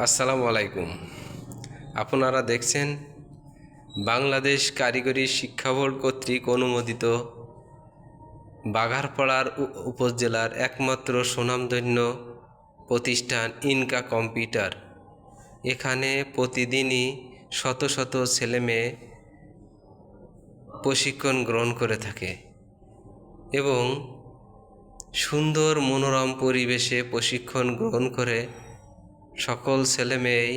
আসসালামু আলাইকুম। আপনারা দেখছেন বাংলাদেশ কারিগরি শিক্ষা বোর্ড কর্তৃক অনুমোদিত বাঘারপাড়ার উপজেলার একমাত্র সুনামধন্য প্রতিষ্ঠান ইনকা কম্পিউটার। এখানে প্রতিদিনই শত শত ছেলেমেয়ে প্রশিক্ষণ গ্রহণ করে থাকে এবং সুন্দর মনোরম পরিবেশে প্রশিক্ষণ গ্রহণ করে সকল ছেলেমেয়েই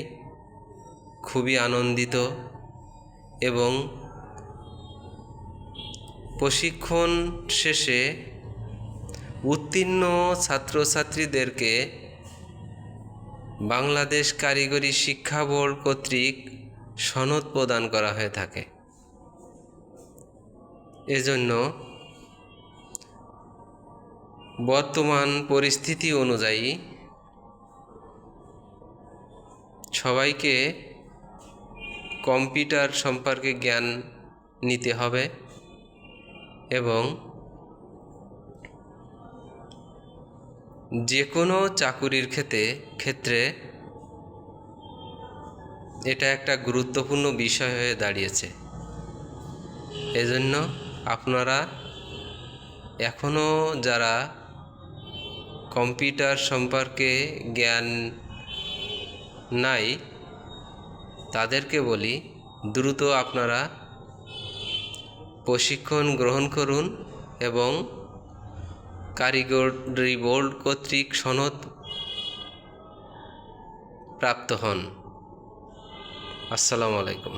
খুবই আনন্দিত এবং প্রশিক্ষণ শেষে উত্তীর্ণ ছাত্রছাত্রীদেরকে বাংলাদেশ কারিগরি শিক্ষা বোর্ড কর্তৃক সনদ প্রদান করা হয়ে থাকে। এজন্য বর্তমান পরিস্থিতি অনুযায়ী সবাইকে কম্পিউটার সম্পর্কে জ্ঞান নিতে হবে এবং যে কোনো চাকুরির ক্ষেত্রে এটা একটা গুরুত্বপূর্ণ বিষয় হয়ে দাঁড়িয়েছে। এজন্য আপনারা এখনও যারা কম্পিউটার সম্পর্কে জ্ঞান নাই তাদেরকে বলি, দ্রুত আপনারা প্রশিক্ষণ গ্রহণ করুন এবং কারিগরি বোর্ড কর্তৃক সনদ প্রাপ্ত হন। আসসালামু আলাইকুম।